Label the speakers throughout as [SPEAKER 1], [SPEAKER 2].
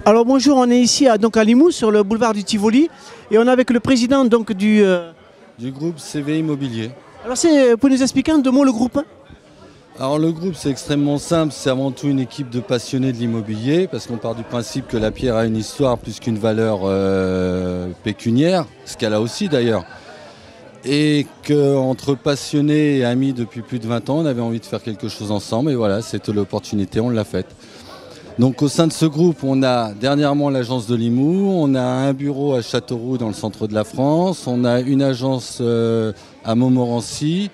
[SPEAKER 1] Alors bonjour, on est ici à Limoux sur le boulevard du Tivoli et on est avec le président du
[SPEAKER 2] groupe CV Immobilier.
[SPEAKER 1] Alors vous pouvez nous expliquer en deux mots le groupe?
[SPEAKER 2] Alors le groupe c'est extrêmement simple, c'est avant tout une équipe de passionnés de l'immobilier parce qu'on part du principe que la pierre a une histoire plus qu'une valeur pécuniaire, ce qu'elle a aussi d'ailleurs. Et qu'entre passionnés et amis depuis plus de 20 ans, on avait envie de faire quelque chose ensemble et voilà, c'était l'opportunité, on l'a faite. Donc au sein de ce groupe, on a dernièrement l'agence de Limoux, on a un bureau à Châteauroux dans le centre de la France, on a une agence à Montmorency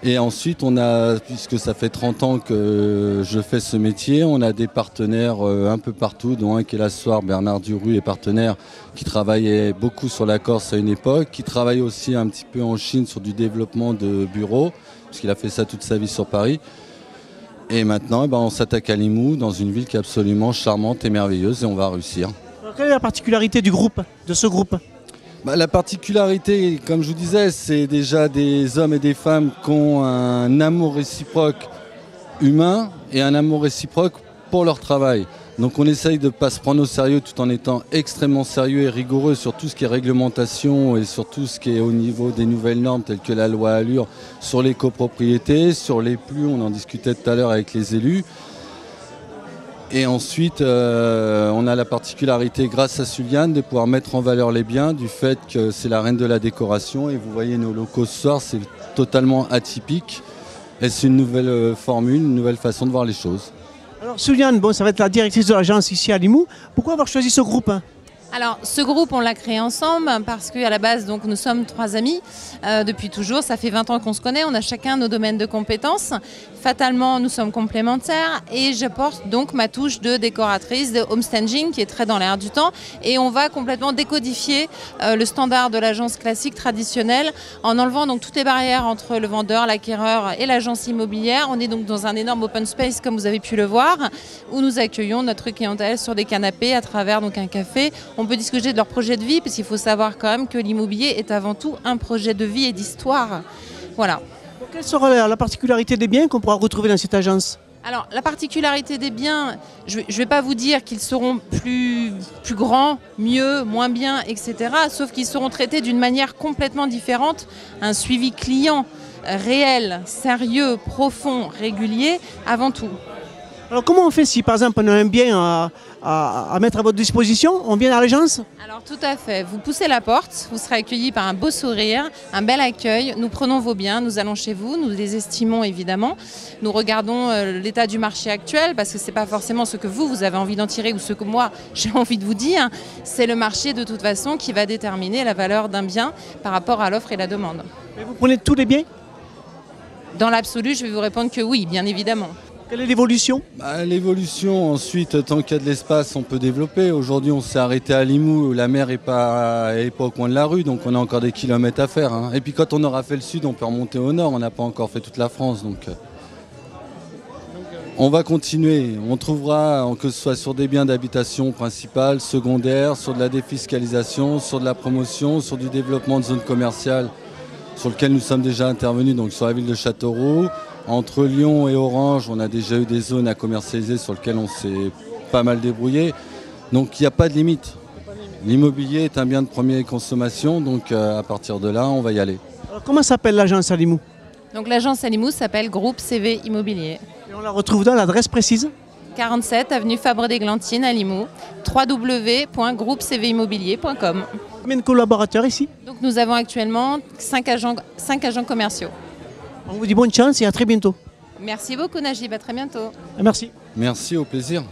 [SPEAKER 2] et ensuite on a, puisque ça fait 30 ans que je fais ce métier, on a des partenaires un peu partout, dont un qui est là ce soir, Bernard Duruy, est partenaire qui travaillait beaucoup sur la Corse à une époque, qui travaille aussi un petit peu en Chine sur du développement de bureaux, puisqu'il a fait ça toute sa vie sur Paris. Et maintenant, on s'attaque à Limoux, dans une ville qui est absolument charmante et merveilleuse, et on va réussir.
[SPEAKER 1] Alors, quelle est la particularité du groupe, de ce groupe?
[SPEAKER 2] La particularité, comme je vous disais, c'est déjà des hommes et des femmes qui ont un amour réciproque humain et un amour réciproque pour leur travail. Donc on essaye de ne pas se prendre au sérieux tout en étant extrêmement sérieux et rigoureux sur tout ce qui est réglementation et sur tout ce qui est au niveau des nouvelles normes telles que la loi Allure sur les copropriétés, sur les plus, on en discutait tout à l'heure avec les élus. Et ensuite, on a la particularité, grâce à Suliane, de pouvoir mettre en valeur les biens du fait que c'est la reine de la décoration. Et vous voyez nos locaux ce soir, c'est totalement atypique. Et c'est une nouvelle formule, une nouvelle façon de voir les choses.
[SPEAKER 1] Alors Suliane, ça va être la directrice de l'agence ici à Limoux. Pourquoi avoir choisi ce groupe?
[SPEAKER 3] Alors ce groupe on l'a créé ensemble parce qu'à la base donc, nous sommes trois amis depuis toujours, ça fait 20 ans qu'on se connaît, on a chacun nos domaines de compétences. Fatalement nous sommes complémentaires et j'apporte donc ma touche de décoratrice, de homestaging qui est très dans l'air du temps et on va complètement décodifier le standard de l'agence classique traditionnelle en enlevant donc toutes les barrières entre le vendeur, l'acquéreur et l'agence immobilière. On est donc dans un énorme open space comme vous avez pu le voir où nous accueillons notre clientèle sur des canapés à travers donc un café. On peut discuter de leur projet de vie, parce qu'il faut savoir quand même que l'immobilier est avant tout un projet de vie et d'histoire. Voilà.
[SPEAKER 1] Quelle sera la particularité des biens qu'on pourra retrouver dans cette agence?
[SPEAKER 3] Alors, la particularité des biens, je ne vais pas vous dire qu'ils seront plus grands, mieux, moins bien, etc. Sauf qu'ils seront traités d'une manière complètement différente. Un suivi client réel, sérieux, profond, régulier, avant tout.
[SPEAKER 1] Alors comment on fait si par exemple on a un bien à mettre à votre disposition, on vient à l'agence?
[SPEAKER 3] Alors tout à fait, vous poussez la porte, vous serez accueilli par un beau sourire, un bel accueil, nous prenons vos biens, nous allons chez vous, nous les estimons évidemment, nous regardons l'état du marché actuel parce que ce n'est pas forcément ce que vous avez envie d'en tirer ou ce que moi j'ai envie de vous dire, c'est le marché de toute façon qui va déterminer la valeur d'un bien par rapport à l'offre et la demande.
[SPEAKER 1] Et vous prenez tous les biens?
[SPEAKER 3] Dans l'absolu, je vais vous répondre que oui, bien évidemment.
[SPEAKER 1] Quelle est l'évolution?
[SPEAKER 2] L'évolution, ensuite, tant qu'il y a de l'espace, on peut développer. Aujourd'hui, on s'est arrêté à Limoux, la mer n'est pas au coin de la rue, donc on a encore des kilomètres à faire. Et puis quand on aura fait le sud, on peut remonter au nord, on n'a pas encore fait toute la France. Donc on va continuer. On trouvera, que ce soit sur des biens d'habitation principales, secondaires, sur de la défiscalisation, sur de la promotion, sur du développement de zones commerciales, sur lequel nous sommes déjà intervenus, donc sur la ville de Châteauroux. Entre Lyon et Orange, on a déjà eu des zones à commercialiser sur lesquelles on s'est pas mal débrouillé. Donc il n'y a pas de limite. L'immobilier est un bien de première consommation, donc à partir de là, on va y aller.
[SPEAKER 1] Alors, comment s'appelle l'agence à Limoux?
[SPEAKER 3] Donc l'agence à Limoux s'appelle Groupe CV Immobilier.
[SPEAKER 1] Et on la retrouve dans l'adresse précise?
[SPEAKER 3] 47 avenue Fabre-d'Églantine à Limoux, www.groupecvimmobilier.com.
[SPEAKER 1] Combien de collaborateurs ici?
[SPEAKER 3] Donc nous avons actuellement 5 agents commerciaux.
[SPEAKER 1] On vous dit bonne chance et à très bientôt.
[SPEAKER 3] Merci beaucoup Najib, à très bientôt.
[SPEAKER 1] Merci.
[SPEAKER 2] Merci, au plaisir.